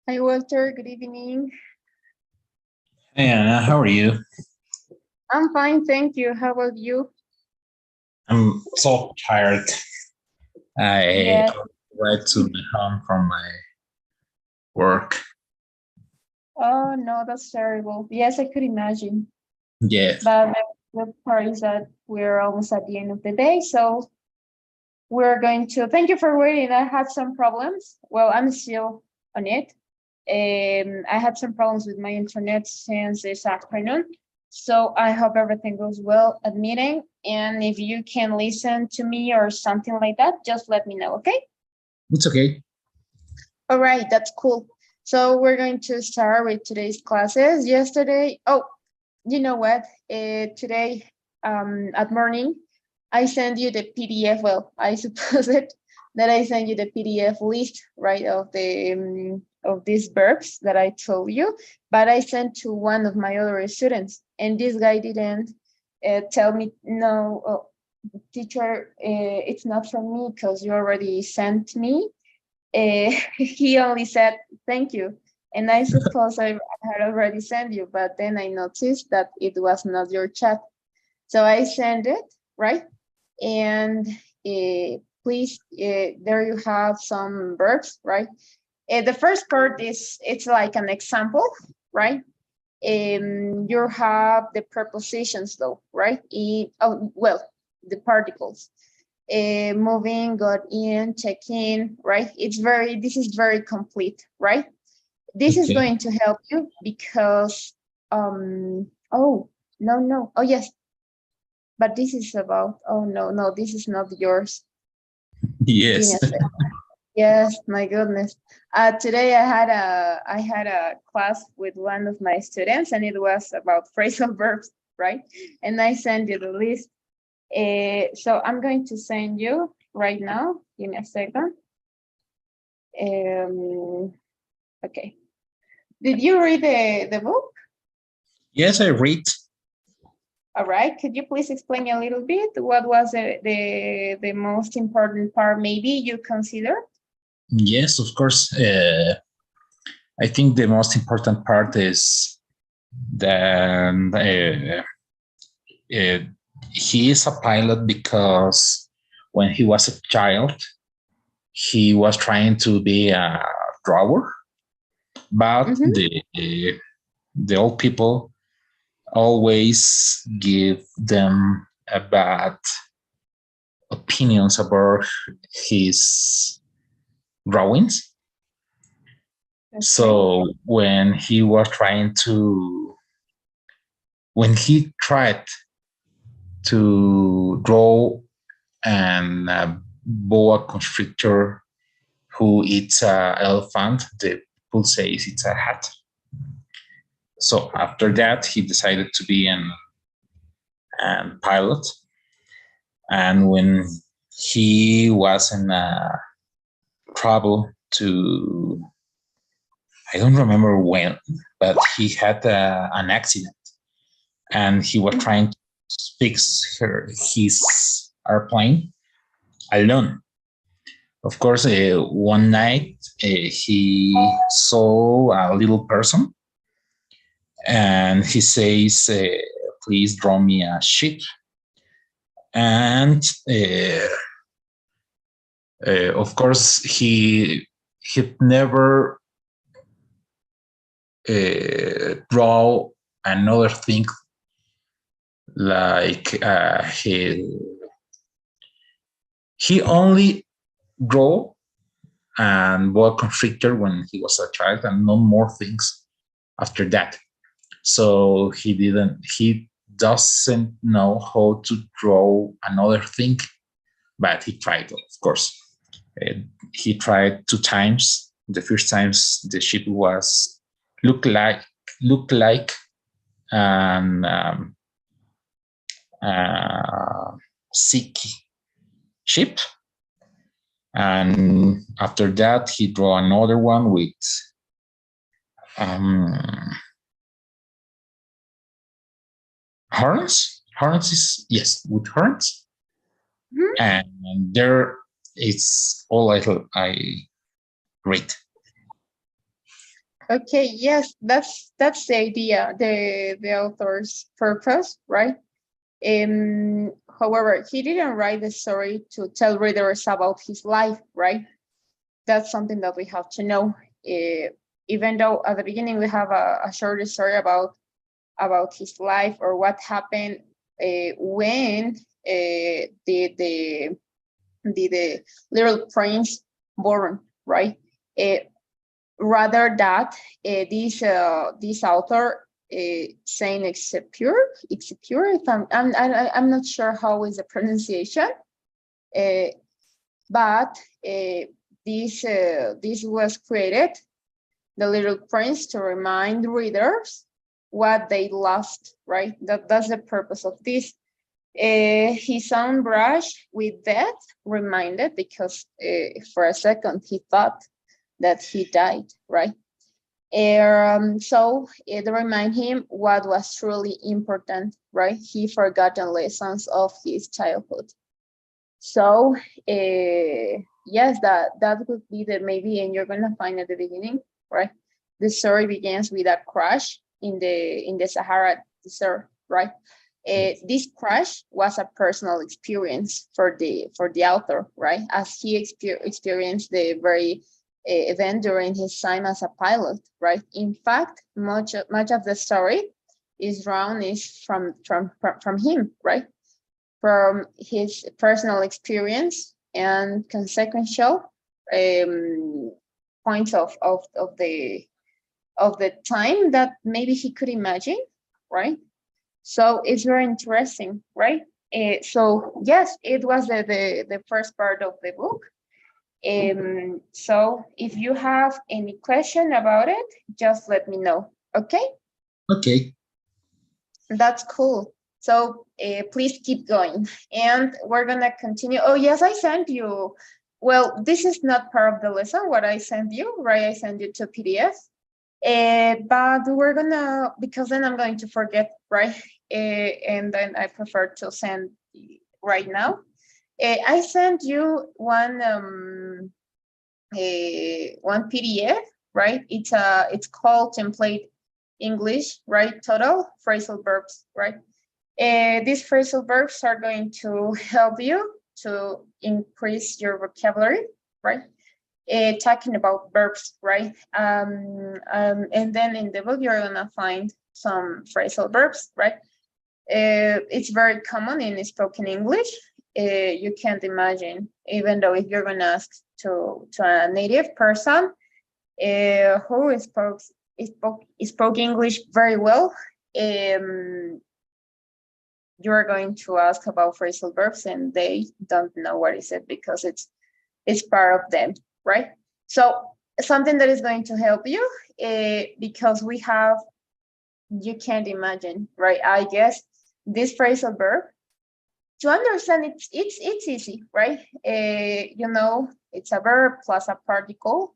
Hi, Walter. Good evening. Hey Anna, how are you? I'm fine, thank you. How about you? I'm so tired. I Yes. arrived to my home from my work. Oh, no, that's terrible. Yes, I could imagine. Yeah, But the part is that we're almost at the end of the day, so we're going to thank you for waiting. I had some problems. Well, I'm still on it. I had some problems with my internet since this afternoon. So I hope everything goes well at meeting. And if you can listen to me or something like that, just let me know, okay? it's okay. All right, that's cool. So we're going to start with today's classes. Yesterday, oh, you know what? Today, at morning, I sent you the PDF. Well, I suppose it that I sent you the PDF list, right, of these verbs that I told you. But I sent to one of my other students, and this guy didn't tell me no. Teacher, it's not from me because you already sent me. He only said thank you, and I suppose I had already sent you, but then I noticed that it was not your chat, so I sent it, right? And please, there you have some verbs, right? The first part is, it's like an example, right? You have the prepositions though, right? Well, the particles. Moving, got in, check in, right? This is very complete, right? This is Okay. going to help you because, oh, no. Oh, yes. But this is about, oh, no, this is not yours. Give me Yes. a second. Yes, my goodness. Today I had a class with one of my students, and it was about phrasal verbs, right? And I sent you the list. So I'm going to send you right now. Give me a second. Okay. Did you read the book? Yes, I read. All right. Could you please explain a little bit? What was the most important part maybe you consider? Yes, of course. I think the most important part is that uh, he is a pilot because when he was a child, he was trying to be a drawer, but Mm-hmm. the old people always give them a bad opinions about his drawings. Okay. So when he tried to draw an boa constrictor who eats an elephant, the people says it's a hat. So after that, he decided to be an pilot. And when he was in trouble to, I don't remember when, but he had an accident and he was trying to fix his airplane alone. Of course, one night he saw a little person and he says, please draw me a ship. And of course, he never draw another thing like he only draw and boa constrictor when he was a child and no more things after that. So he doesn't know how to draw another thing, but he tried, of course. Uh, he tried 2 times. The first times the ship was looked like an sick ship, and after that he drew another one with um, horns. Horns is yes, with horns, Mhm. and there it's all I read. Okay, yes, that's the idea, the author's purpose, right? However, he didn't write the story to tell readers about his life, right? That's something that we have to know. Even though at the beginning we have a short story about his life or what happened when the little prince born, right? Rather that this author saying excepure, if I'm not sure how is the pronunciation, but this was created, the little prince, to remind readers what they lost, right? That's the purpose of this. His own brush with death reminded, because for a second he thought that he died, right? So it remind him what was truly important, right? He forgotten lessons of his childhood. So yes, that would be the maybe, and you're gonna find at the beginning, right? The story begins with a crash in the Sahara Desert, right? This crash was a personal experience for the author, right? As he experienced the very event during his time as a pilot, right? In fact, much of the story is drawn is from him, right? From his personal experience and consequential points of the time that maybe he could imagine, right? So it's very interesting, right? So yes, it was the first part of the book. So if you have any question about it, just let me know, okay? Okay. That's cool. So please keep going. And we're gonna continue. Oh yes, I sent you, well, this is not part of the lesson, what I sent you, right? I sent you to PDF. But we're gonna, because then I'm going to forget, right? And then I prefer to send right now. I sent you one PDF, right? It's called Template English, right? Total phrasal verbs, right? These phrasal verbs are going to help you to increase your vocabulary, right? Talking about verbs, right? And then in the book, you're gonna find some phrasal verbs, right? It's very common in spoken English. You can't imagine, even though if you're gonna ask to a native person who spoke English very well, you're going to ask about phrasal verbs and they don't know what is it, because it's part of them, right? So something that is going to help you, because we have, you can't imagine, right? I guess this phrasal verb, to understand it's easy, right? You know, it's a verb plus a particle,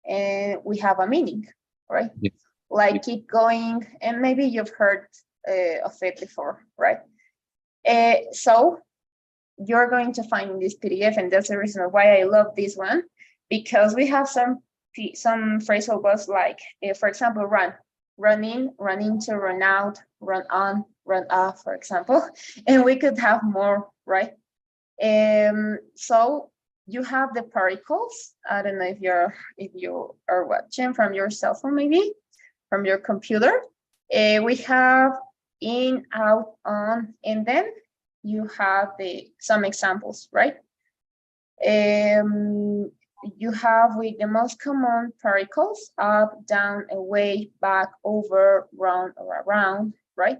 and we have a meaning, right? Yeah. Like keep going, and maybe you've heard of it before, right? So you're going to find this PDF, and that's the reason why I love this one, because we have some phrasal verbs like, for example, run in, run into, run out, run on, run off, for example, and we could have more, right? So you have the particles. I don't know if you are watching from your cell phone, maybe from your computer. We have in, out, on, and then you have some examples, right? You have with the most common particles: up, down, away, back, over, round, or around, right?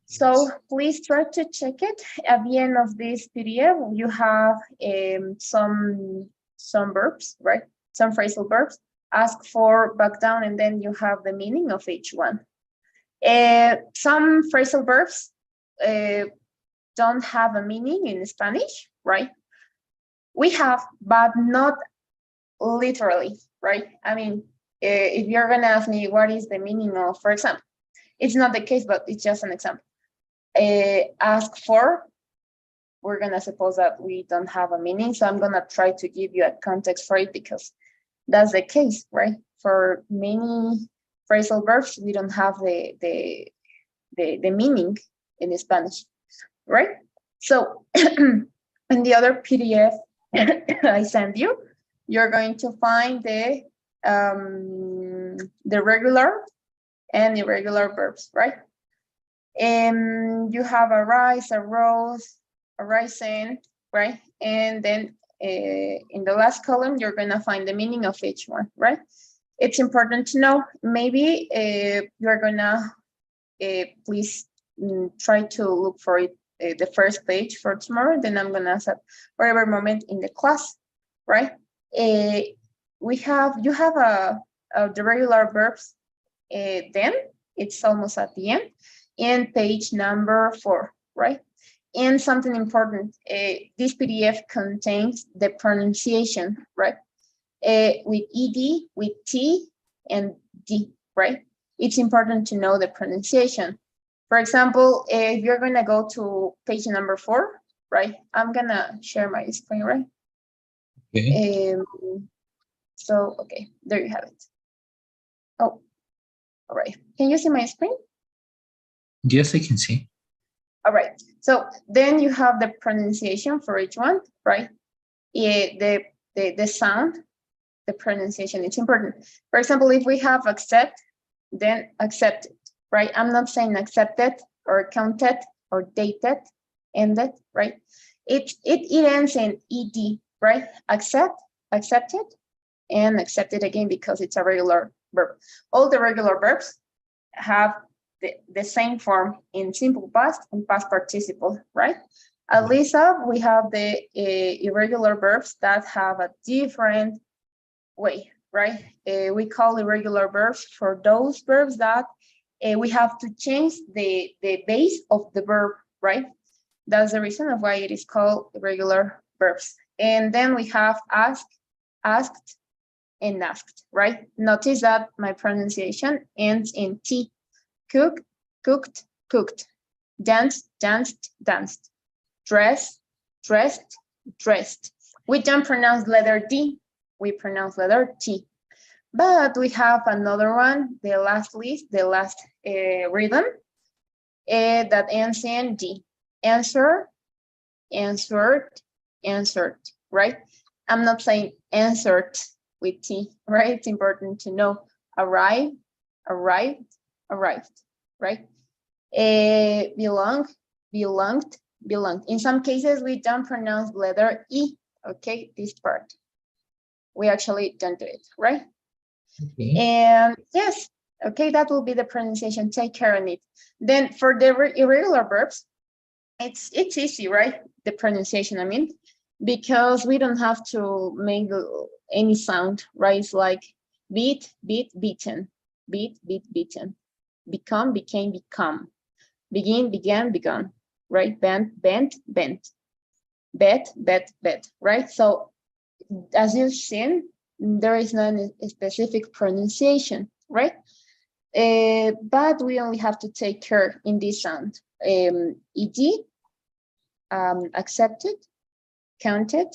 So please try to check it. At the end of this PDF, you have some verbs, right? Some phrasal verbs. Ask for, back, down, and then you have the meaning of each one. Some phrasal verbs don't have a meaning in Spanish, right? We have, but not literally, right? I mean, if you're gonna ask me what is the meaning of, for example, it's not the case, but it's just an example. Ask for, we're gonna suppose that we don't have a meaning. So I'm gonna try to give you a context for it because that's the case, right? For many phrasal verbs, we don't have the meaning in Spanish, right? So in the other PDF I send you, you're going to find the regular and irregular verbs, right? And you have arise, arose, arising, right? And then in the last column, you're gonna find the meaning of each one, right? It's important to know. Maybe you're gonna please try to look for it, the first page for tomorrow. Then I'm gonna set whatever moment in the class, right? You have the regular verbs. Then it's almost at the end, in page number 4, right? And something important, this PDF contains the pronunciation, right? With ED, with T, and D, right? It's important to know the pronunciation. For example, if you're gonna go to page number 4, right? I'm gonna share my screen, right? Okay. So, okay, there you have it. Oh, all right. Can you see my screen? Yes, I can see. All right. So then you have the pronunciation for each one, right? The sound, the pronunciation, it's important. For example, if we have accept, then accepted, right? I'm not saying accepted or counted or dated, ended, right? It ends in ed, right? Accept, accepted, and accepted again because it's a regular verb. All the regular verbs have the same form in simple past and past participle, right? At least we have the irregular verbs that have a different way, right? We call irregular verbs for those verbs that we have to change the base of the verb, right? That's the reason of why it is called irregular verbs. And then we have asked, asked, and asked, right? Notice that my pronunciation ends in T. Cook, cooked, cooked. Danced, danced, danced. Dress, dressed, dressed. We don't pronounce letter D, we pronounce letter T. But we have another one, the last list, the last rhythm that ends in D. Answer, answered, answered, right? I'm not saying answered with T, right? It's important to know. Arrive, arrived, arrived, right? Belong, belonged, belonged. In some cases, we don't pronounce letter E, okay, this part. We actually don't do it, right? Okay. And yes, okay, that will be the pronunciation, take care of it. Then for the irregular verbs, it's easy, right? The pronunciation, I mean, because we don't have to make any sound, right? It's like beat, beat, beaten, beat, beat, beaten, become, became, become, begin, began, begun, right? Bent, bent, bent, bet, bet, bet, right? So as you've seen, there is not a specific pronunciation, right? But we only have to take care in this sound. ED, accepted, counted,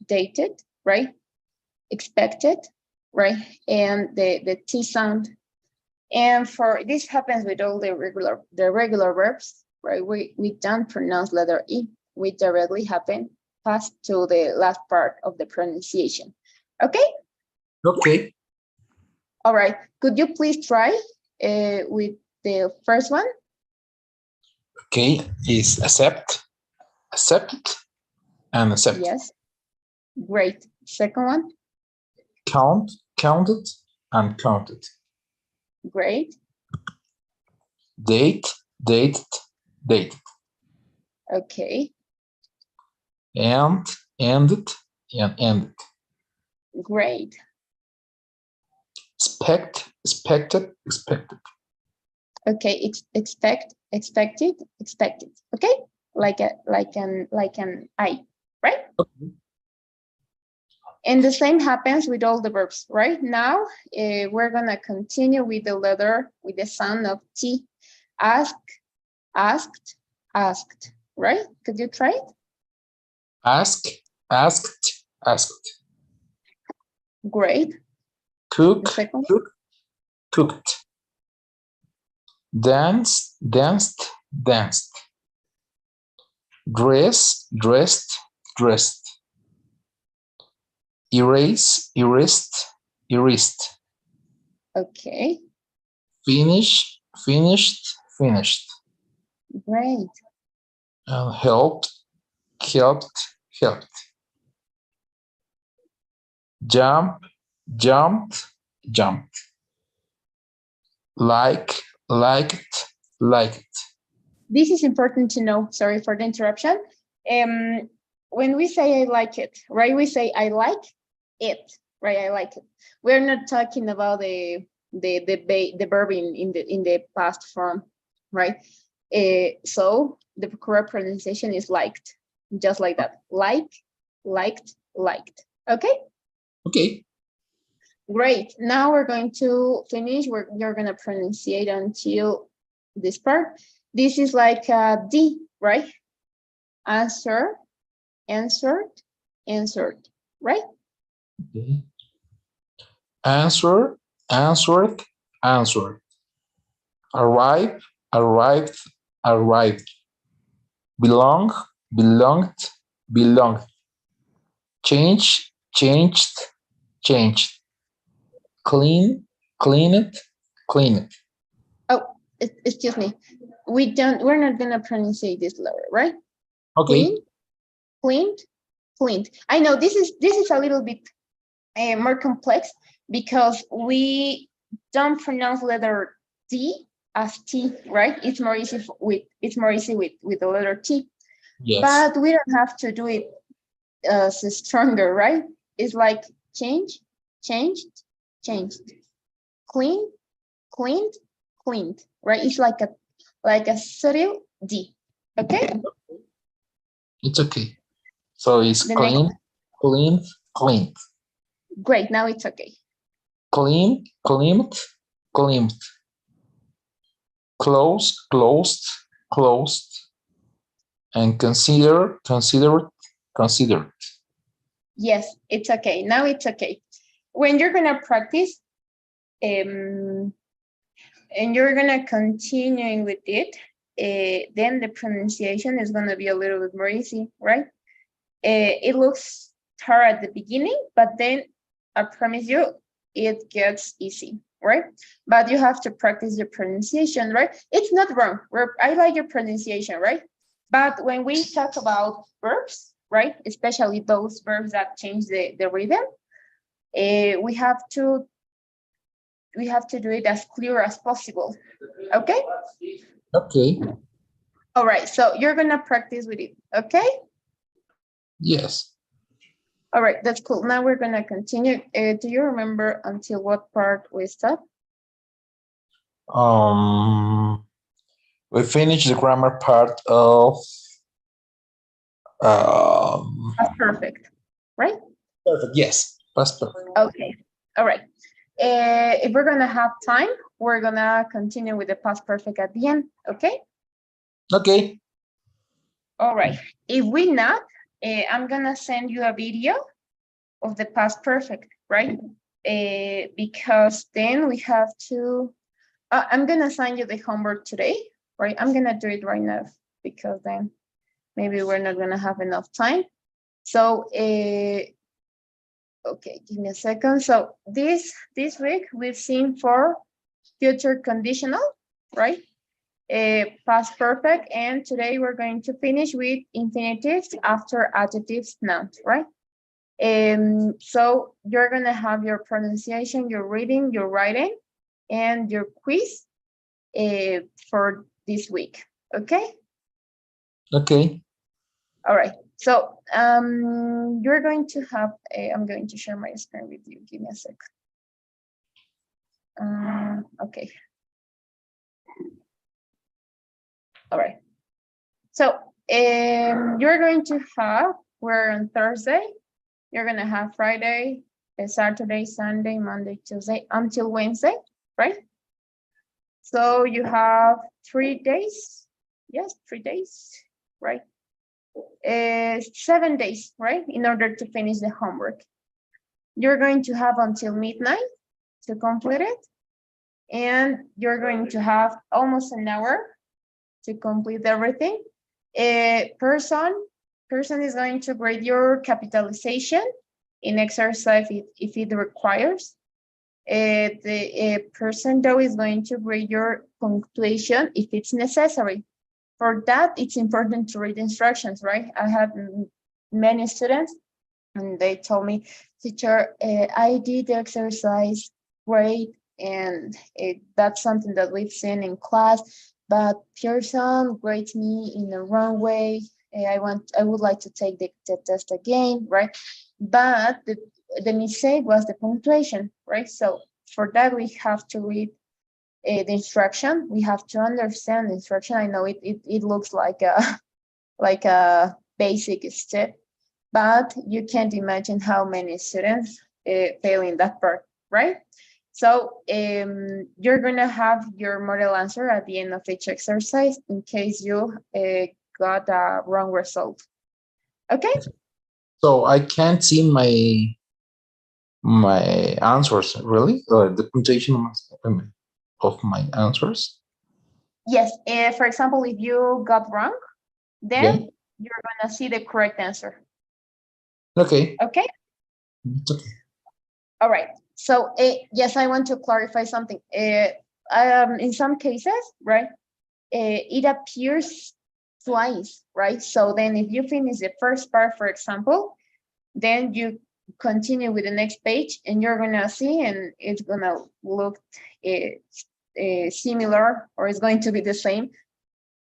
dated, right? Expected, right? And the T sound. And for this happens with all the regular verbs, right? We don't pronounce letter E. We directly happen pass to the last part of the pronunciation. Okay? Okay. All right. Could you please try with the first one? Okay. Is accept, accepted, and accept. Yes. Great. Second one? Count, counted, and counted. Great. Date, dated, dated. Okay. And, ended, and ended. Great. Expect, expected, expected. Okay. Expect, expected, expected. Okay. Like an I, right? Okay. And the same happens with all the verbs, right? Now, we're gonna continue with the sound of T. Ask, asked, asked, right? Could you try it? Ask, asked, asked. Great. Cook, The second. cooked, cooked. Dance, danced, danced. Dress, dressed, dressed. Erase, erased, erased. Okay. Finish, finished, finished. Great. And helped, helped, helped. Jump, jumped, jumped. Like, liked, liked. This is important to know. Sorry for the interruption. When we say I like it, right? We say I like it, right? I like it. We're not talking about the verb in the past form, right? So the correct pronunciation is liked, just like that. Like, liked, liked. Okay. Okay. Great. Now we're going to finish. You're going to pronunciate until this part. This is like a D, right? Answer, answered, answered, right? Okay. Answer, answered, answered. Arrive, arrived, arrived. Belong, belonged, belonged. Change, changed, changed. Clean, cleaned, cleaned. Oh, excuse me. We're not gonna pronounce this letter, right? Okay. Clean, cleaned, cleaned. I know this is a little bit more complex because we don't pronounce letter D as T, right? It's more easy with the letter T. Yes. But we don't have to do it stronger, right? It's like change, changed, changed. Clean, cleaned, cleaned, right? It's like a subtle D. Okay? It's okay. So it's The clean, next. cleaned, cleaned. Great, now it's okay. Clean, cleaned, cleaned. Close, closed, closed. And consider, considered, considered. Yes, it's okay. Now it's okay. When you're gonna practice, and you're gonna continuing with it, then the pronunciation is gonna be a little bit more easy, right? It looks hard at the beginning, but then I promise you, it gets easy, right? But you have to practice your pronunciation, right? It's not wrong. I like your pronunciation, right? But when we talk about verbs, right, especially those verbs that change the rhythm, we have to do it as clear as possible. Okay? Okay. All right, so you're gonna practice with it, okay? Yes. All right, that's cool. Now we're gonna continue. Do you remember until what part we stopped? We finished the grammar part of That's perfect, right? perfect. Yes, that's perfect. Okay, all right. If we're gonna have time, we're gonna continue with the past perfect at the end, okay? Okay. All right, if we not, I'm gonna send you a video of the past perfect, right? Because then we have to, I'm gonna send you the homework today, right? I'm gonna do it right now because then maybe we're not gonna have enough time. So, okay, give me a second. So this week we've seen for future conditional, right? Past perfect, and today we're going to finish with infinitives after adjectives nouns, right? So you're gonna have your pronunciation, your reading, your writing, and your quiz for this week. Okay. Okay. All right. So you're going to have I'm going to share my screen with you. Give me a sec. Okay. All right. So you're going to have, we're on Thursday. You're going to have Friday, Saturday, Sunday, Monday, Tuesday, until Wednesday, right? So you have 3 days. Yes, 3 days, right? 7 days, right? In order to finish the homework. You're going to have until midnight to complete it. And you're going to have almost an hour to complete everything. A person is going to grade your capitalization in exercise if it requires. The person though is going to grade your punctuation if it's necessary. For that, it's important to read instructions, right? I have many students and they told me, teacher, I did the exercise great, and that's something that we've seen in class, but Pearson grades me in the wrong way. I would like to take the test again, right? But the mistake was the punctuation, right? So for that, we have to read the instruction. We have to understand the instruction. I know it looks like a basic step, but you can't imagine how many students fail in that part, right? So you're gonna have your model answer at the end of each exercise in case you got a wrong result. Okay? So I can't see my answers, really? The puntuation of my answers? Yes, for example, if you got wrong, then Yeah. you're gonna see the correct answer. Okay. Okay? It's okay. All right. So yes, I want to clarify something. In some cases, right, it appears twice, right? So then if you finish the first part, for example, then you continue with the next page and you're gonna see, and it's gonna look similar, or it's going to be the same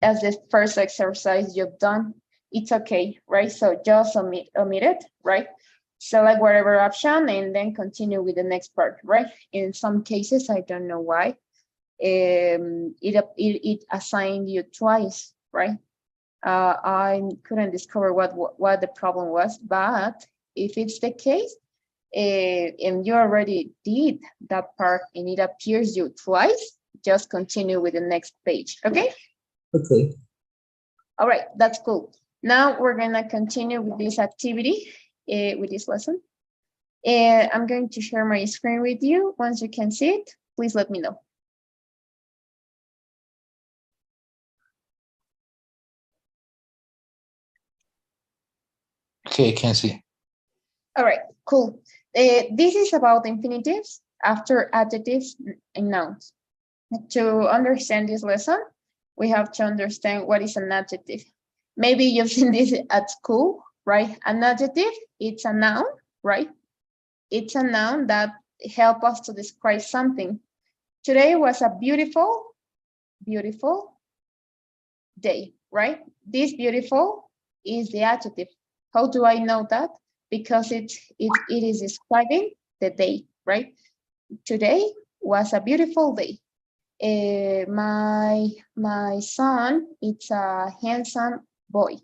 as the first exercise you've done. It's okay, right? So just omit it, right? Select whatever option and then continue with the next part, right? In some cases, I don't know why, it assigned you twice, right? I couldn't discover what the problem was, but if it's the case, and you already did that part and it appears you twice, just continue with the next page, okay? Okay. All right, that's cool. Now we're gonna continue with this activity, with this lesson. And I'm going to share my screen with you. Once you can see it, please let me know. Okay, I can see. All right, cool. This is about infinitives after adjectives and nouns. To understand this lesson, we have to understand what is an adjective. Maybe you've seen this at school, right? An adjective, it's a noun, right? It's a noun that helps us to describe something. Today was a beautiful day, right? This beautiful is the adjective. How do I know that? Because it is describing the day, right? Today was a beautiful day. My son, it's a handsome boy.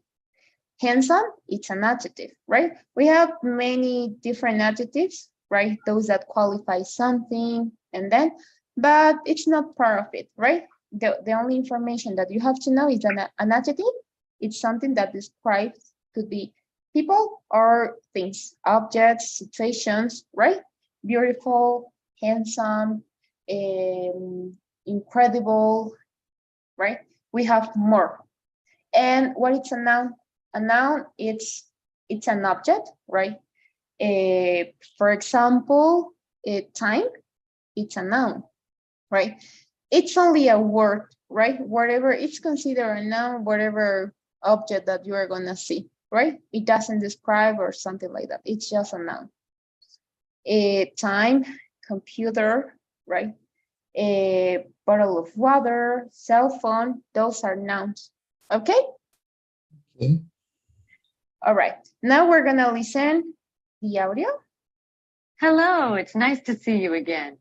Handsome, it's an adjective, right? We have many different adjectives, right? Those that qualify something and then, but it's not part of it, right? The only information that you have to know is that an adjective, it's something that describes, could be people or things, objects, situations, right? Beautiful, handsome, incredible, right? We have more. And what is a noun? A noun, it's an object, right? For example, time, it's a noun, right? It's only a word, right? Whatever, it's considered a noun, whatever object that you are gonna see, right? It doesn't describe or something like that. It's just a noun. Time, computer, right? A bottle of water, cell phone, those are nouns, okay? Okay. All right, now we're gonna listen the audio. Hello, it's nice to see you again.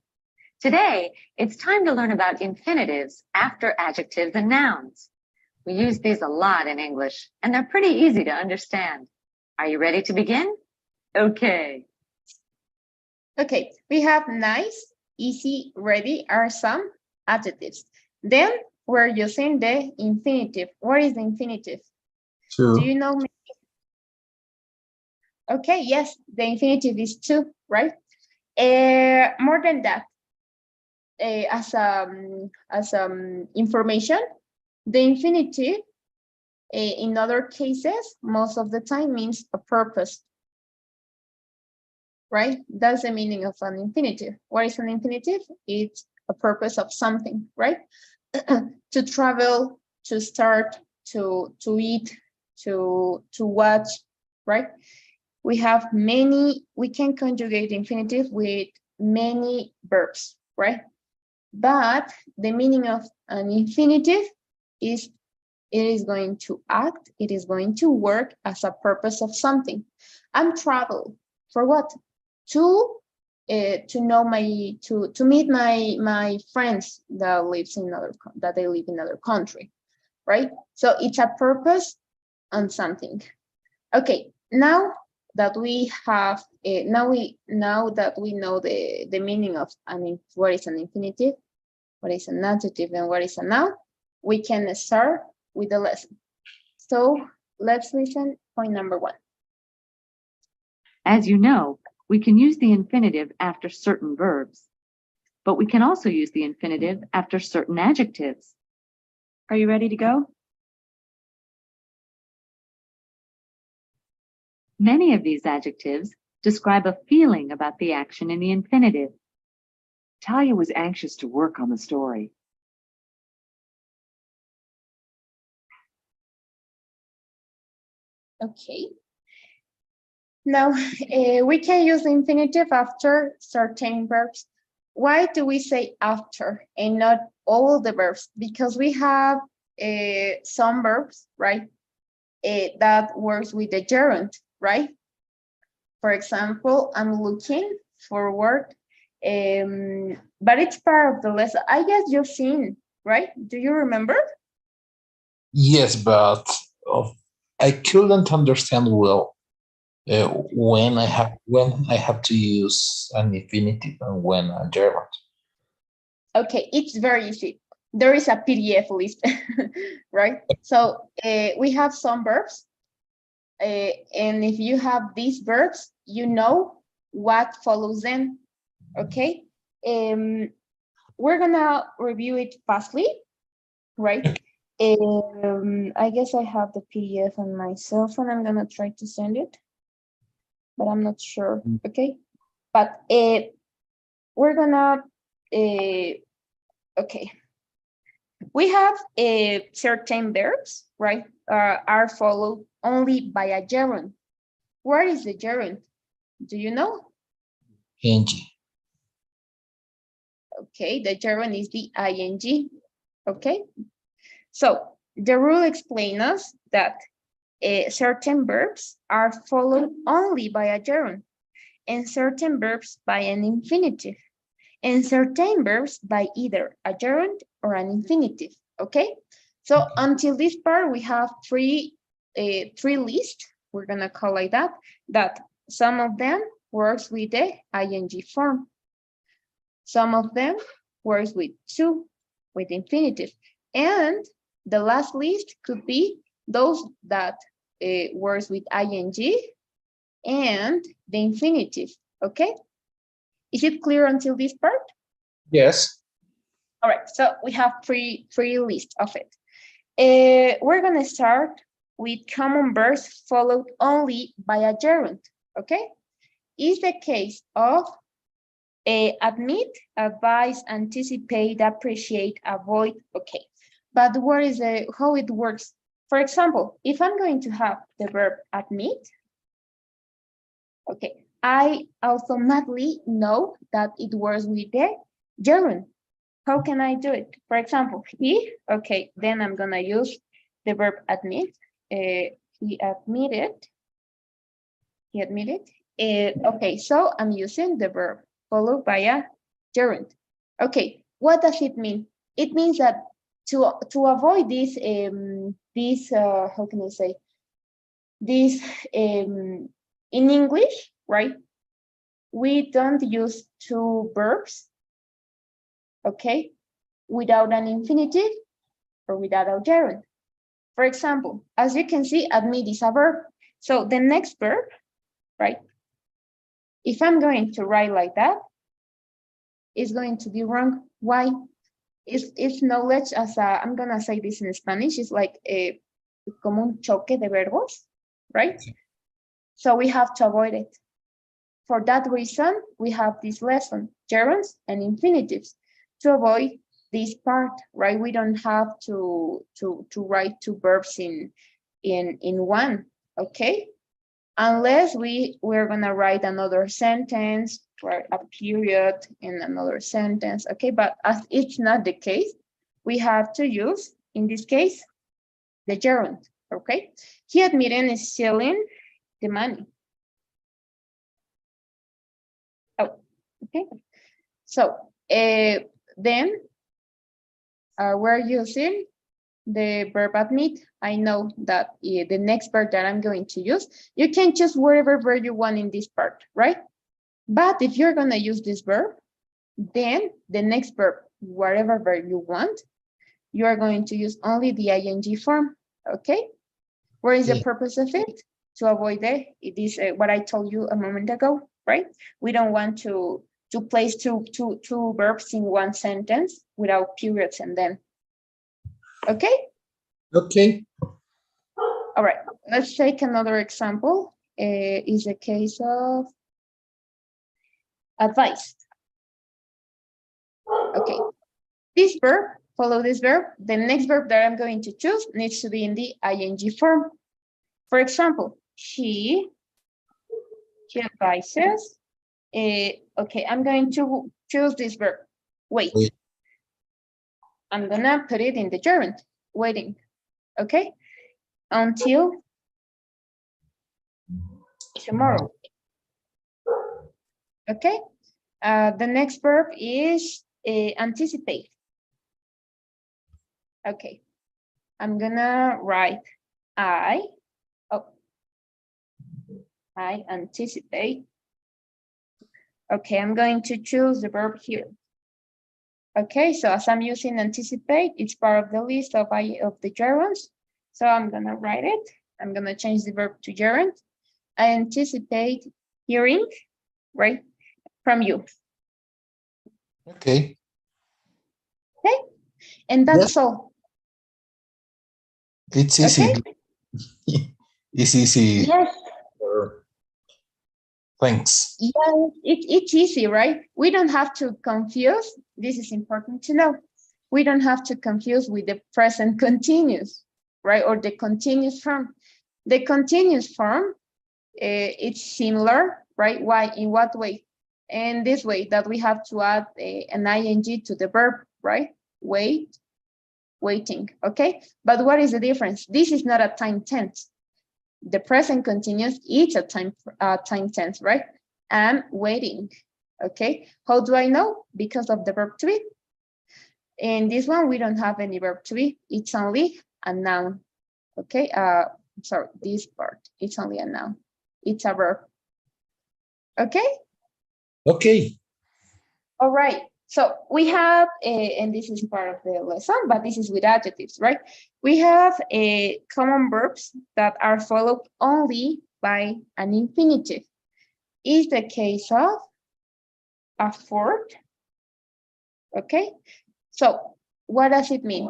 Today, it's time to learn about infinitives after adjectives and nouns. We use these a lot in English, and they're pretty easy to understand. Are you ready to begin? Okay. Okay, we have nice, easy, ready are some adjectives. Then we're using the infinitive. What is the infinitive? Do Two. you know maybe Okay, yes, the infinitive is to, right? More than that, as information, the infinitive in other cases, most of the time means a purpose, right? That's the meaning of an infinitive. What is an infinitive? It's a purpose of something, right? To travel, to start, to eat, to watch, right? We have many, we can conjugate infinitive with many verbs, right? But the meaning of an infinitive is it is going to act, it is going to work as a purpose of something. I'm travel for what? To know to meet my friends that lives in that they live in another country, right? So it's a purpose on something. Okay, now that we have now that we know the meaning of what is an infinitive, what is an adjective, and what is a noun, we can start with the lesson. So let's listen. Point number 1. As you know, we can use the infinitive after certain verbs, but we can also use the infinitive after certain adjectives. Are you ready to go? Many of these adjectives describe a feeling about the action in the infinitive. Talia was anxious to work on the story. Okay. Now, we can use the infinitive after certain verbs. Why do we say after and not all the verbs? Because we have some verbs, right, that works with the gerund, right? For example, I'm looking for work, but it's part of the lesson. I guess you've seen, right? Do you remember? Yes, but I couldn't understand well when I have to use an infinitive and when a gerund. Okay, it's very easy. There is a PDF list, right? So we have some verbs, and if you have these verbs, you know what follows them. Okay, we're gonna review it fastly, right? I guess I have the PDF on my cell phone. I'm gonna try to send it, but I'm not sure. Okay, but we're gonna okay. We have certain verbs, right? Are followed only by a gerund. What is the gerund? Do you know? ing. Okay, the gerund is the ing. Okay, so the rule explains us that certain verbs are followed only by a gerund, and certain verbs by an infinitive, and certain verbs by either a gerund or an infinitive. Okay, so until this part we have three lists. We're gonna call like that. That some of them works with the ing form. Some of them works with to, with infinitive, and the last list could be those that works with ing and the infinitive. Okay, is it clear until this part? Yes. All right, so we have three lists of it. We're gonna start with common verbs followed only by a gerund. Okay, is the case of admit, advise, anticipate, appreciate, avoid. Okay, but what is how it works? For example, if I'm going to have the verb admit, okay, I automatically know that it works with the gerund. How can I do it? For example, he, okay, then I'm gonna use the verb admit. He admitted. He admitted. Okay, so I'm using the verb followed by a gerund. Okay, what does it mean? It means that to avoid this how can I say this in English, right? We don't use two verbs, okay, without an infinitive or without a gerund. For example, as you can see, admit is a verb. So the next verb, right? If I'm going to write like that, it's going to be wrong. Why? It's knowledge as a, I'm gonna say this in Spanish, it's like a como un choque de verbos, right? So we have to avoid it. For that reason, we have this lesson, gerunds and infinitives, to avoid this part, right? We don't have to write two verbs in one, okay? Unless we're gonna write another sentence, or a period in another sentence, okay? But as it's not the case, we have to use, in this case, the gerund, okay? He admitted is stealing the money. Oh, okay. So then we're using the verb admit. I know that the next verb that I'm going to use, you can choose whatever verb you want in this part, right? But if you're gonna use this verb, then the next verb, whatever verb you want, you are going to use only the ing form, okay? What is the purpose of it? To avoid it is what I told you a moment ago, right? We don't want to place two verbs in one sentence without periods and then. Okay? Okay. All right, let's take another example. Is a case of advice. Okay, this verb, follow this verb. The next verb that I'm going to choose needs to be in the ing form. For example, she advises. Okay, I'm going to choose this verb. Wait. I'm gonna put it in the gerund, waiting. Okay, until tomorrow. Okay, the next verb is anticipate. Okay, I'm gonna write I anticipate. Okay, I'm going to choose the verb here. Okay, so as I'm using anticipate, it's part of the list of the gerunds. So I'm gonna write it. I'm gonna change the verb to gerund. I anticipate hearing, right, from you. Okay. Okay, and that's all. It's easy. Okay? It's easy. Yes. Thanks. Yeah, it's easy, right? We don't have to confuse. This is important to know. We don't have to confuse with the present continuous, right? Or the continuous form. The continuous form, it's similar, right? Why? In what way? In this way, that we have to add an ing to the verb, right? Wait, waiting, okay? But what is the difference? This is not a time tense. The present continuous is a time tense, right? I'm waiting, okay? How do I know? Because of the verb to be. In this one, we don't have any verb to be. It's only a noun, okay? Sorry, this part, it's only a noun. It's a verb, okay? Okay. All right. So we have, and this is part of the lesson, but this is with adjectives, right? We have common verbs that are followed only by an infinitive. Is the case of afford, okay? So what does it mean?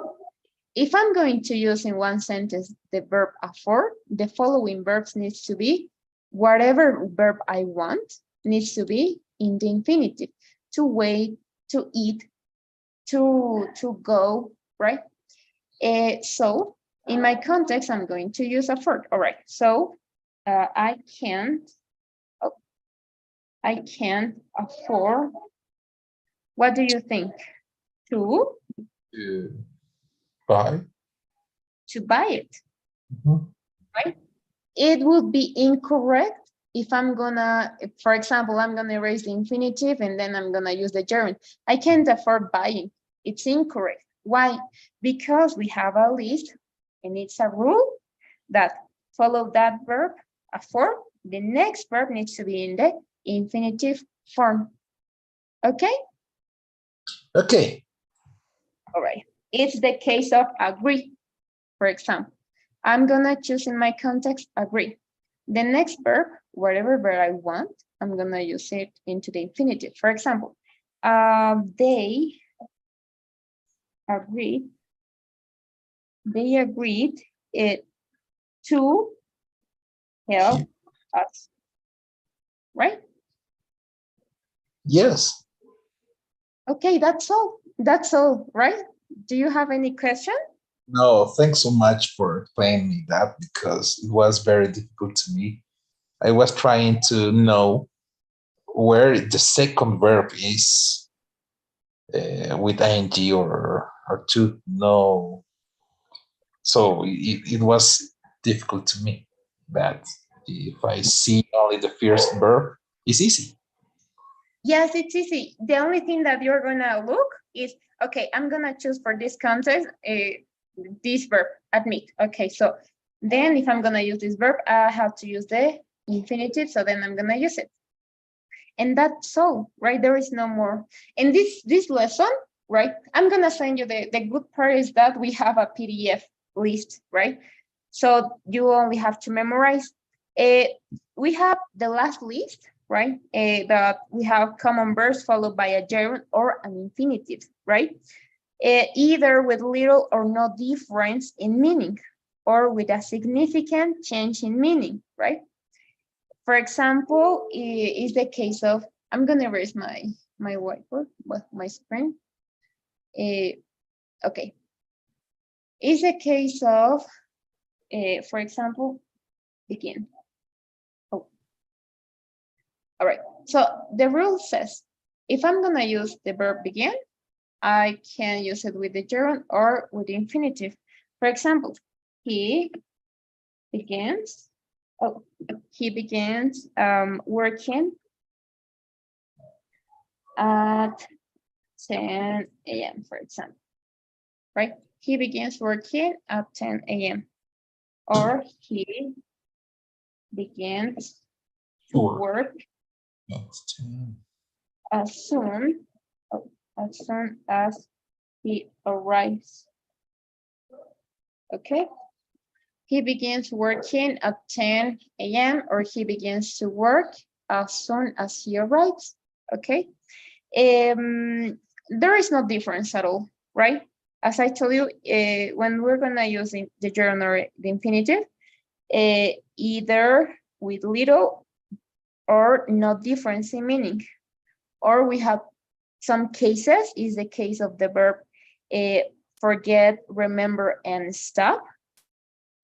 If I'm going to use in one sentence the verb afford, the following verbs needs to be, whatever verb I want needs to be in the infinitive. To wait, to eat, to go, right? So in my context, I'm going to use afford. All right, so I can't afford. What do you think? To Bye. To buy it, Mm-hmm. right? It would be incorrect if I'm gonna, for example, I'm gonna erase the infinitive and then I'm gonna use the gerund. I can't afford buying. It's incorrect. Why? Because we have a list and it's a rule that follow that verb, afford, the next verb needs to be in the infinitive form. Okay? Okay. All right. It's the case of agree, for example. I'm gonna choose in my context agree. The next verb whatever verb I want, I'm gonna use it into the infinitive. For example, they agreed it to help us, right? Yes. Okay, that's all. That's all, right? Do you have any question? No, thanks so much for explaining me that because it was very difficult to me. I was trying to know where the second verb is with ing or to know. So it was difficult to me. But if I see only the first verb, it's easy. Yes, it's easy. The only thing that you're gonna look is, okay, I'm gonna choose for this context this verb, admit. Okay, so then if I'm gonna use this verb, I have to use the infinitive, so then I'm gonna use it. And that's all, right? There is no more. And this lesson, right? I'm gonna send you the good part is that we have a PDF list, right? So you only have to memorize. We have the last list, right? That we have common verbs followed by a gerund or an infinitive, right? Either with little or no difference in meaning, or with a significant change in meaning, right? For example, is the case of, I'm gonna erase my whiteboard, well, my screen. Okay. Is a case of, for example, begin. Oh, all right. So the rule says, if I'm gonna use the verb begin, I can use it with the gerund or with the infinitive. For example, he begins. Oh, he begins working at 10 a.m., for example, right? He begins working at 10 a.m. Or he begins to work as soon as he arrives. Okay. He begins working at 10 a.m. or he begins to work as soon as he arrives. Okay. There is no difference at all, right? As I told you, when we're gonna use the gerund or the infinitive, either with little or no difference in meaning, or we have some cases, is the case of the verb forget, remember, and stop,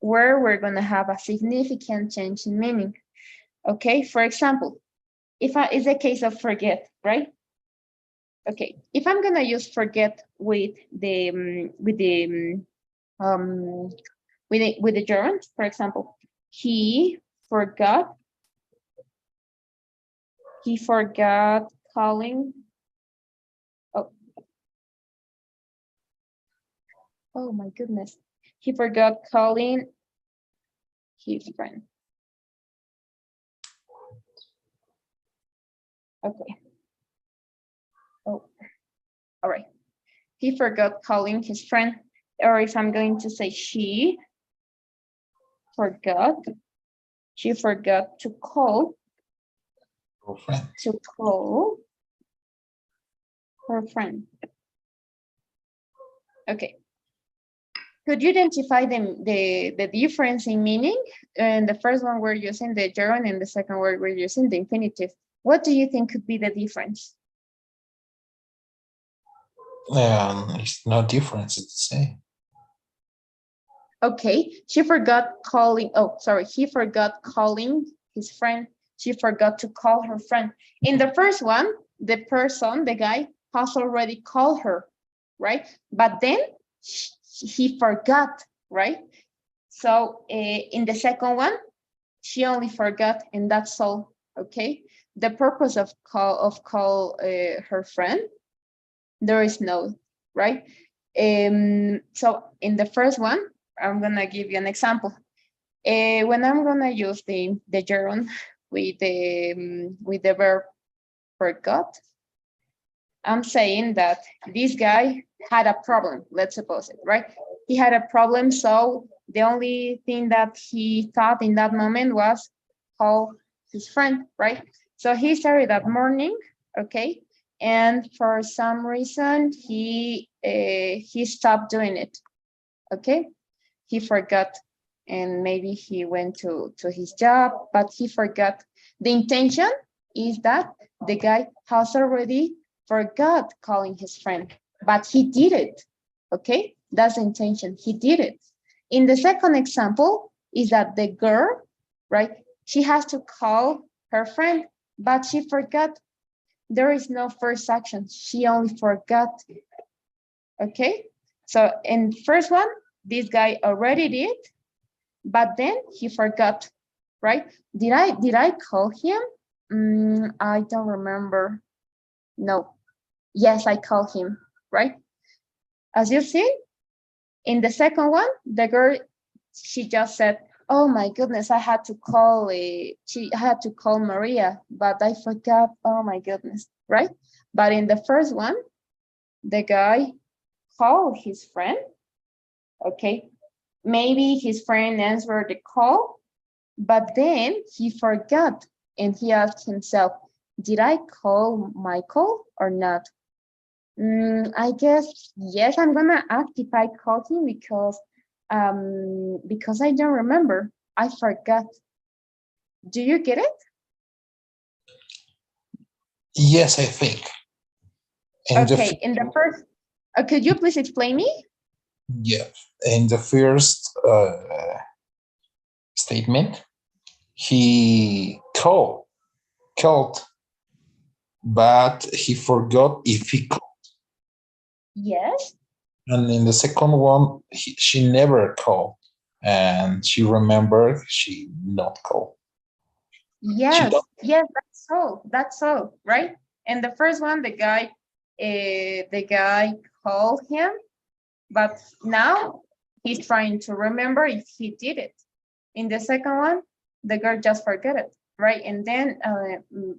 where we're gonna have a significant change in meaning. Okay, for example, if it's a case of forget, right? Okay, if I'm gonna use forget with the gerund, for example, he forgot calling. Oh my goodness, he forgot calling his friend. Okay. Oh, all right. He forgot calling his friend. Or if I'm going to say she forgot to call her friend. Okay. Could you identify the difference in meaning? And the first one we're using the gerund, and the second word we're using the infinitive. What do you think could be the difference? It's no difference. It's the same. Okay, she forgot calling. Oh, sorry, he forgot calling his friend. She forgot to call her friend. In the first one, the person, the guy, has already called her, right? But then he forgot, right? So in the second one, she only forgot, and that's all. Okay. The purpose of call her friend, there is no, right? So in the first one, I'm gonna give you an example. When I'm gonna use the gerund with the verb forgot, I'm saying that this guy had a problem. Let's suppose it, right? He had a problem, so the only thing that he thought in that moment was call his friend, right? So he started that morning, okay, and for some reason he stopped doing it, okay. He forgot, and maybe he went to his job, but he forgot. The intention is that the guy has already forgot calling his friend, but he did it, okay? That's the intention, he did it. In the second example is that the girl, right, she has to call her friend, but she forgot. There is no first action, she only forgot, okay? So in first one, this guy already did, but then he forgot, right? Did I call him? I don't remember. No. Yes, I called him, right? As you see, in the second one, the girl, she just said, "Oh my goodness, I had to call Maria, but I forgot. Oh my goodness," right? But in the first one, the guy called his friend, okay? Maybe his friend answered the call, but then he forgot and he asked himself, did I call Michael or not? I guess, yes, I'm gonna ask if I called him because I don't remember. I forgot. Do you get it? Yes, I think. And Okay, in the first, could you please explain me? yeah, in the first statement, he called, but he forgot if he called. Yes. And in the second one, she never called, and she remembered she not called. Yes, yes, that's all, right? And the first one, the guy called him, but now he's trying to remember if he did it. In the second one, the girl just forget it, right? And then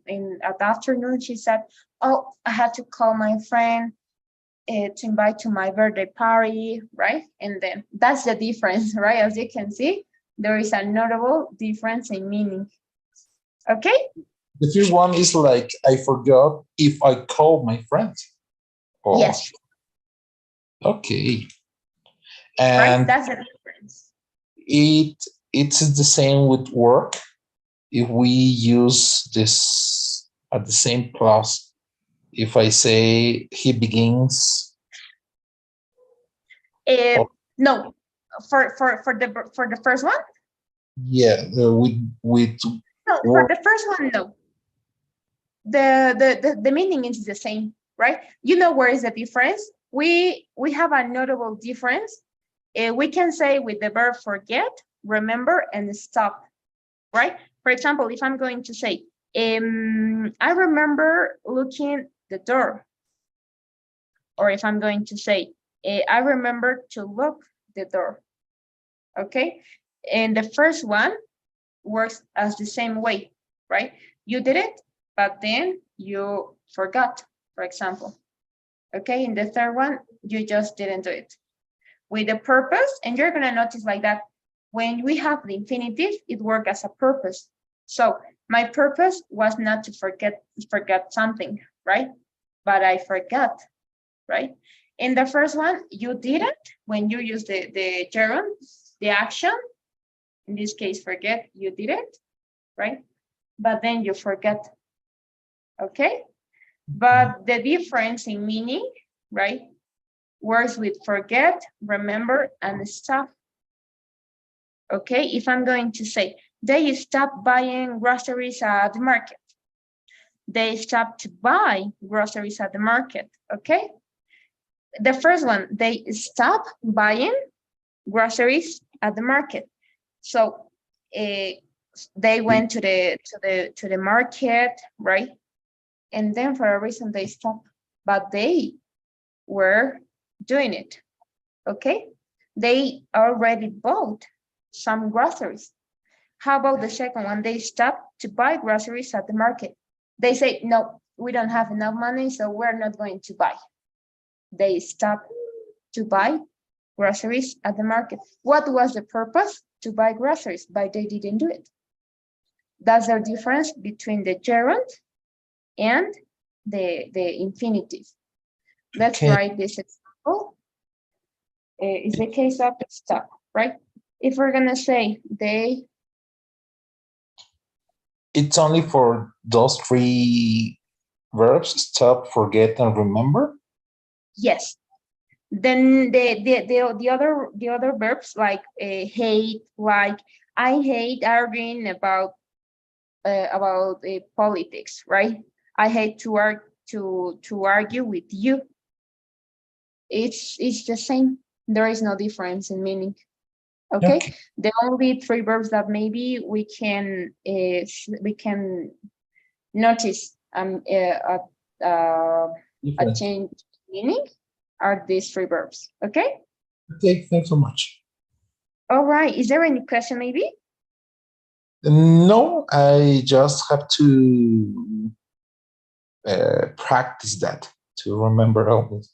in at the afternoon, she said, "Oh, I had to call my friend to invite to my birthday party," right? And then that's the difference, right? As you can see, there is a notable difference in meaning. Okay. The first one is like, I forgot if I called my friend. Oh, Yes. okay. Right, And that's the difference. it's the same with work. If we use this at the same clause, if I say he begins, No, for the first one. yeah, with No, for work. the first one, no. The meaning is the same, right? You know where is the difference? We have a notable difference. We can say with the verb forget, remember, and stop, right? For example, if I'm going to say, I remember looking the door, or if I'm going to say, I remember to look the door, okay? And the first one works as the same way, right? You did it, but then you forgot, for example. Okay, in the third one, you just didn't do it. With a purpose, and you're gonna notice like that, when we have the infinitive, it works as a purpose. So my purpose was not to forget something, right? But I forgot, right? In the first one, you did it when you use the gerund, the action. In this case, forget, you did it, right? But then you forget, okay? But the difference in meaning, right? Words with forget, remember, and stop. Okay, if I'm going to say, they stopped buying groceries at the market. They stopped to buy groceries at the market, okay? The first one, they stopped buying groceries at the market. So they went to the market, right? And then for a reason they stopped, but they were doing it, okay? They already bought some groceries. How about the second one? They stopped to buy groceries at the market. They say, no, we don't have enough money, so we're not going to buy. They stopped to buy groceries at the market. What was the purpose? To buy groceries, but they didn't do it. That's the difference between the gerund and the infinitive. Let's Okay. write this example. It's the case of stop, right? If we're gonna say they, It's only for those three verbs: stop, forget, and remember. yes. Then the other verbs like hate, like I hate arguing about politics, right? I hate to argue with you. It's the same. There is no difference in meaning. Okay. The only three verbs that maybe we can notice a Different. change in meaning are these three verbs. Okay. Okay, thanks so much. All right. Is there any question maybe? No, I just have to practice that to remember always.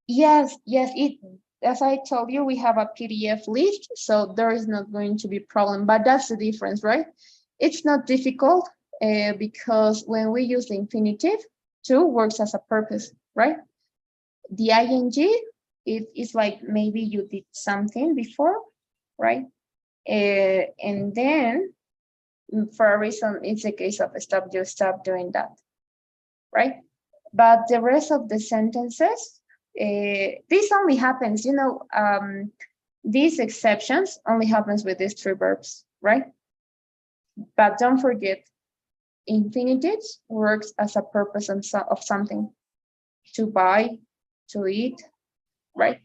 Yes. It, as I told you, we have a PDF list, so there is not going to be problem, but that's the difference, right? It's not difficult because when we use the infinitive, to works as a purpose, right? The ing, it is like maybe you did something before, right? And then for a reason, it's a case of stop, you stop doing that, right? But the rest of the sentences, this only happens, these exceptions only happens with these three verbs, right? But don't forget, infinitives works as a purpose of something, to buy, to eat, right?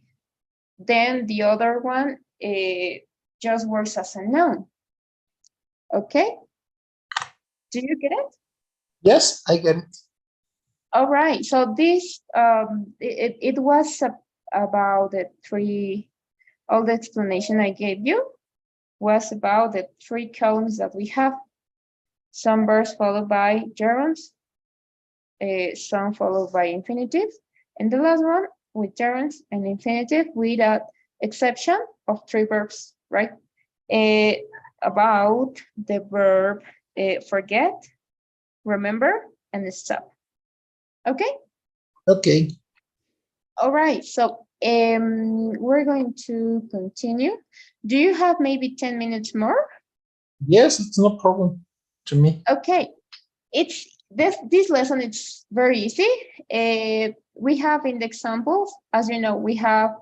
Then the other one just works as a noun. Okay? Do you get it? Yes, I get it. All right. So this it was about the three. All the explanation I gave you was about the three columns that we have. Some verbs followed by gerunds, some followed by infinitive, and the last one with gerunds and infinitive with an exception of three verbs, right? About the verb forget, remember, and stop. Okay? Okay. All right, so we're going to continue. Do you have maybe 10 minutes more? Yes, it's no problem to me. Okay, it's this lesson, it's very easy. We have in the examples, as you know, we have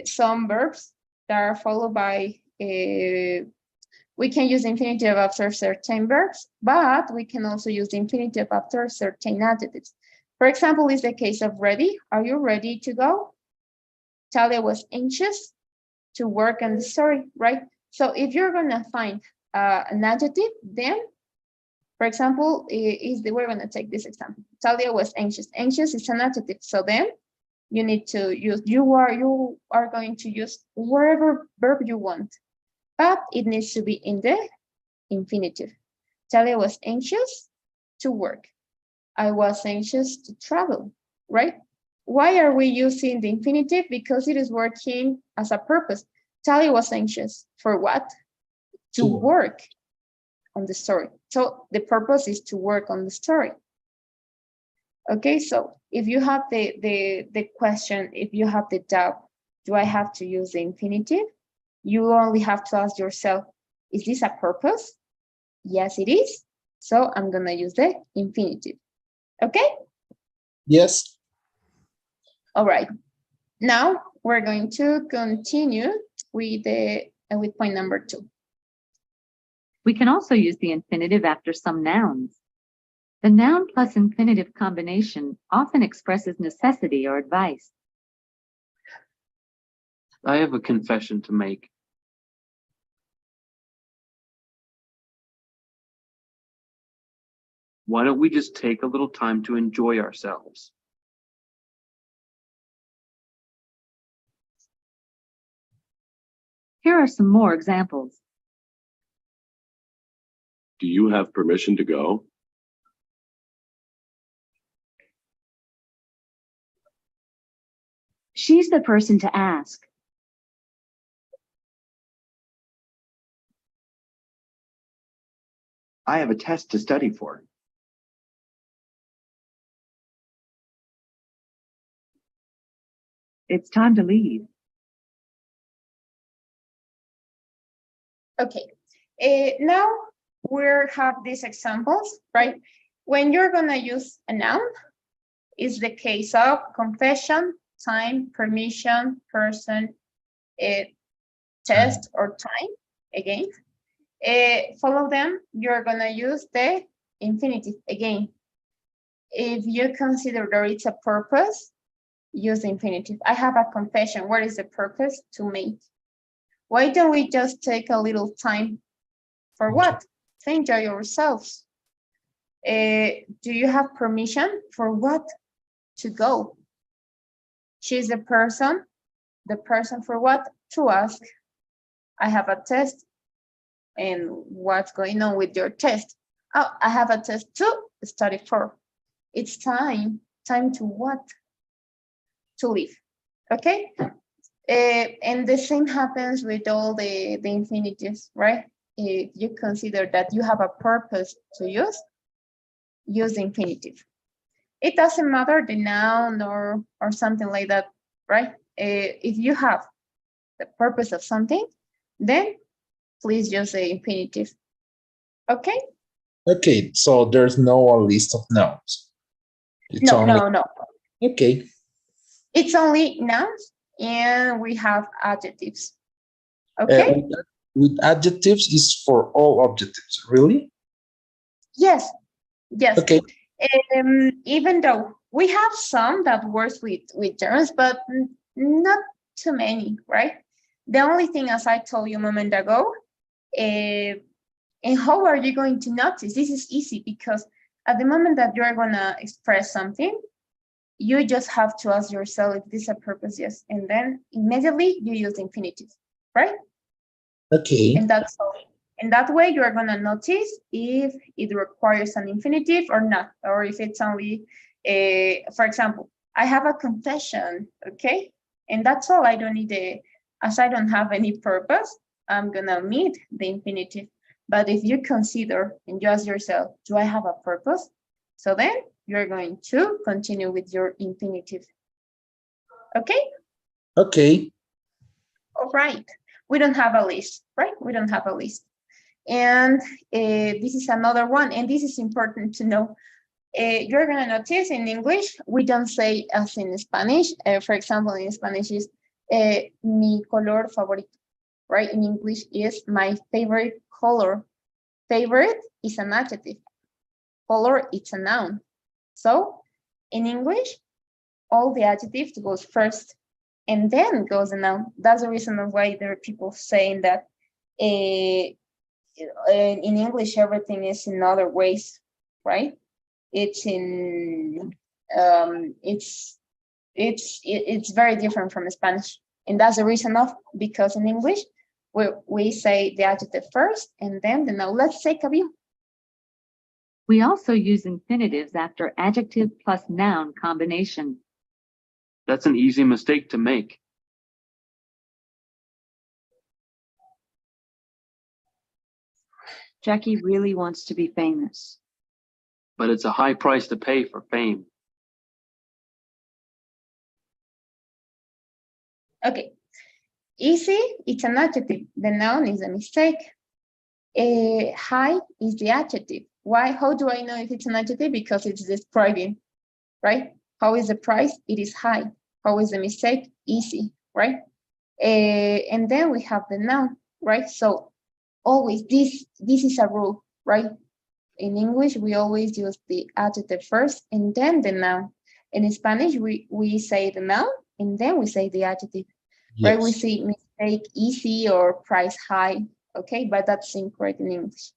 some verbs that are followed by we can use the infinitive after certain verbs, but we can also use the infinitive after certain adjectives. For example, is the case of ready. Are you ready to go? Talia was anxious to work on the story, right? So if you're gonna find an adjective, then, for example, we're gonna take this example. Talia was anxious. Anxious is an adjective. So then you need to use, you are going to use whatever verb you want, but it needs to be in the infinitive. Talia was anxious to work. I was anxious to travel, right? Why are we using the infinitive? Because it is working as a purpose. Talia was anxious for what? To work on the story. So the purpose is to work on the story. Okay, so if you have the question, if you have the doubt, do I have to use the infinitive? You only have to ask yourself, is this a purpose? Yes, it is. So I'm gonna use the infinitive. Okay? Yes. All right. Now we're going to continue with with point number 2. We can also use the infinitive after some nouns. The noun plus infinitive combination often expresses necessity or advice. I have a confession to make. Why don't we just take a little time to enjoy ourselves? Here are some more examples. Do you have permission to go? She's the person to ask. I have a test to study for. It's time to leave. Okay, now we have these examples, right? When you're gonna use a noun, is the case of confession, time, permission, person, test, or time, again. Follow them, you're gonna use the infinitive again. If you consider there is a purpose, use the infinitive. I have a confession. What is the purpose? To make. Why don't we just take a little time for what? To enjoy yourselves. Do you have permission for what? To go. She's the person for what? To ask. I have a test. And what's going on with your test? Oh, I have a test to study for. It's time. Time to what? To leave. Okay? And the same happens with all the infinitives, right? If you consider that you have a purpose to use the infinitive. It doesn't matter the noun or something like that, right? If you have the purpose of something, then please use the infinitive. Okay? Okay, so there's no list of nouns. It's only... No. Okay. It's only nouns, and we have adjectives. Okay? With adjectives is for all adjectives, really? Yes. Okay. Even though we have some that works with gerunds, but not too many, right? The only thing, as I told you a moment ago, and how are you going to notice? This is easy because at the moment that you're gonna express something, you just have to ask yourself if this is a purpose, yes, and then immediately you use the infinitive, right? Okay. And that's all. And that way you're gonna notice if it requires an infinitive or not, or if it's only, for example, I have a confession, okay? And that's all. I don't need as I don't have any purpose, I'm gonna omit the infinitive. But if you consider and you ask yourself, do I have a purpose? So then you're going to continue with your infinitive. Okay? Okay. All right. We don't have a list, right? We don't have a list. And this is another one, and this is important to know. You're gonna notice in English, we don't say as in Spanish. For example, in Spanish is mi color favorito, right? In English is my favorite color. Favorite is an adjective. Color, it's a noun. So in English, all the adjectives goes first and then goes the noun. That's the reason why there are people saying that in English, everything is in other ways, right? It's in, it's very different from Spanish. And that's the reason because in English, we say the adjective first and then the noun. Let's take a view. We also use infinitives after adjective plus noun combination. That's an easy mistake to make. Jackie really wants to be famous. But it's a high price to pay for fame. Okay. Easy, it's an adjective. The noun is a mistake. High is the adjective. Why? How do I know if it's an adjective? Because it's describing, right? How is the price? It is high. How is the mistake? Easy, right? And then we have the noun, right? So always this is a rule, right? In English, we always use the adjective first and then the noun. And in Spanish, we say the noun and then we say the adjective, Yes. right? We say mistake, easy, or price high, okay? But that's incorrect in English.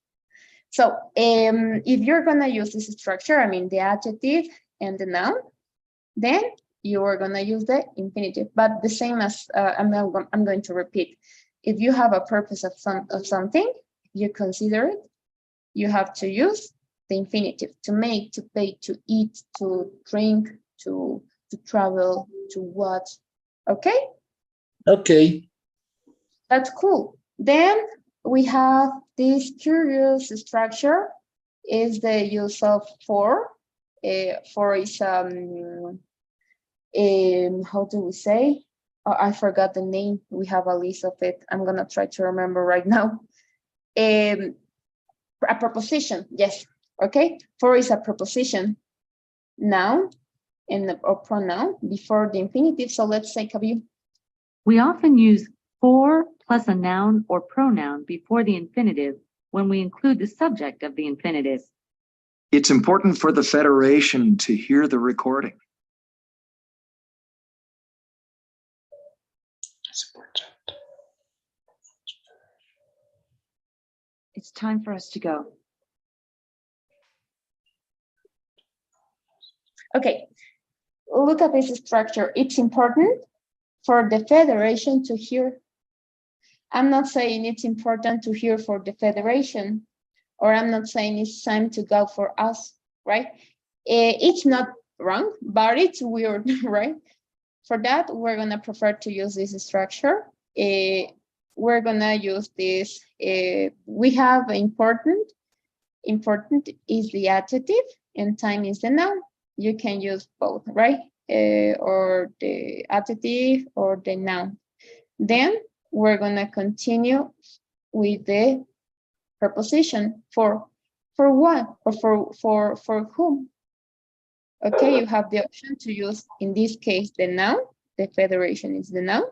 So if you're gonna use this structure, I mean the adjective and the noun, then you are gonna use the infinitive. But the same as I'm going to repeat. If you have a purpose of something, you consider it, you have to use the infinitive: to make, to pay, to eat, to drink, to travel, to watch. Okay? Okay. That's cool. Then we have this curious structure is the use of for. For is how do we say? Oh, I forgot the name. We have a list of it. I'm gonna try to remember right now. A preposition, yes. Okay, for is a preposition, noun, or pronoun before the infinitive. So let's take a view. We often use for plus a noun or pronoun before the infinitive when we include the subject of the infinitive. It's important for the Federation to hear the recording. It's important. It's time for us to go. Okay, look at this structure. It's important for the Federation to hear. I'm not saying it's important to hear for the Federation, or I'm not saying it's time to go for us, right? It's not wrong, but it's weird, right? For that, we're gonna prefer to use this structure. We're gonna use this. We have important. Important is the adjective, and time is the noun. You can use both, right? Or the adjective or the noun. Then we're gonna continue with the preposition for what or for whom. Okay, you have the option to use, in this case, the noun. The Federation is the noun.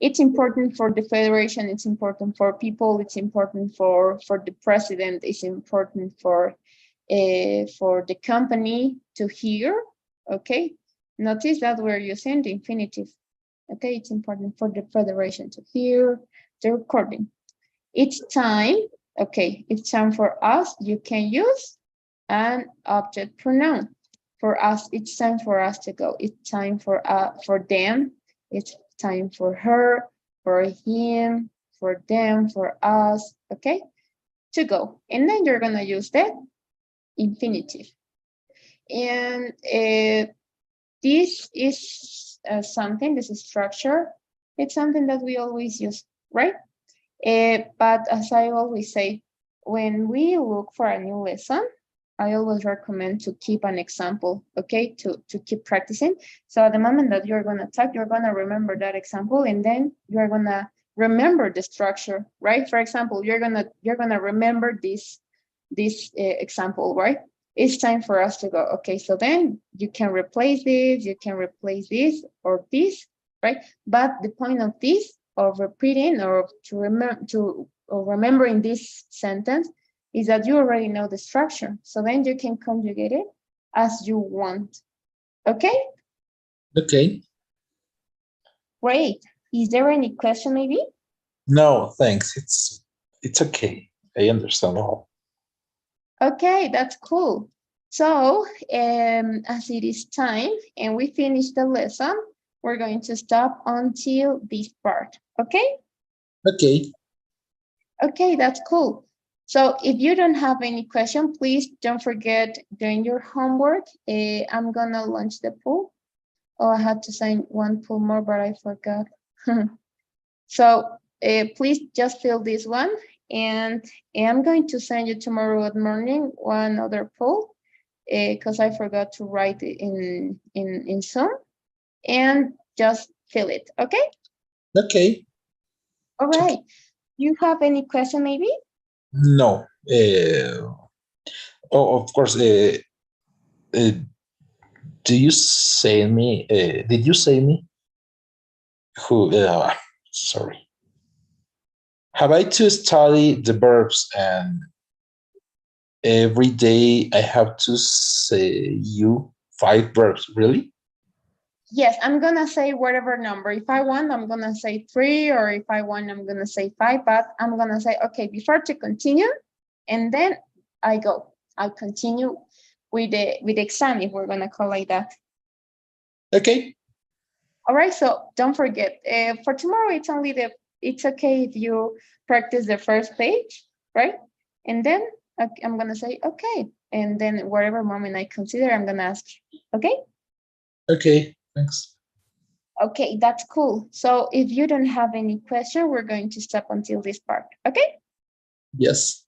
It's important for the Federation, it's important for people, it's important for the president, it's important for the company to hear. Okay, notice that we're using the infinitive. Okay, it's important for the Federation to hear the recording. It's time. Okay, it's time for us. You can use an object pronoun. For us, it's time for us to go. It's time for them. It's time for her, for him, for them, for us. Okay, to go. And then you're gonna use the infinitive. And this is something. This is structure. It's something that we always use, right? But as I always say, when we look for a new lesson, I always recommend to keep an example, okay, to keep practicing. So at the moment that you're gonna talk, you're gonna remember that example, and then you're gonna remember the structure, right? For example, you're gonna remember this example, right? It's time for us to go. Okay, so then you can replace this, or this, right? But the point of this, of repeating or remembering this sentence, is that you already know the structure. So then you can conjugate it as you want. Okay? Okay. Great. Is there any question maybe? No, thanks. It's okay. I understand all. Okay, that's cool. So as it is time and we finish the lesson, we're going to stop until this part. Okay? Okay. Okay, that's cool. So if you don't have any question, please don't forget doing your homework. I'm gonna launch the poll. Oh, I had to sign one poll more, but I forgot. So please just fill this one, and I'm going to send you tomorrow morning one other poll because I forgot to write it in Zoom, and just fill it. Okay? Okay. All right. You have any question maybe? No. Of course. Do you say me? Did you say me? Who? Sorry. Have I to study the verbs, and every day I have to say you 5 verbs? Really? Yes, I'm gonna say whatever number. If I want, I'm gonna say 3, or if I want, I'm gonna say 5, but I'm gonna say, okay, before to continue, and then I continue with the exam, if we're gonna call like that. Okay. All right, so don't forget, for tomorrow, it's okay if you practice the first page, right? And then I'm gonna say, okay. And then whatever moment I consider, I'm gonna ask, okay? Okay. Thanks. Okay, that's cool. So if you don't have any question, we're going to stop until this part, okay? Yes.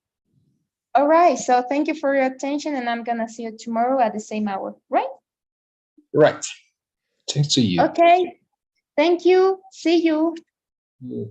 All right, so thank you for your attention, and I'm gonna see you tomorrow at the same hour, right? Right. Thanks to you. Okay, thank you. See you. Yeah.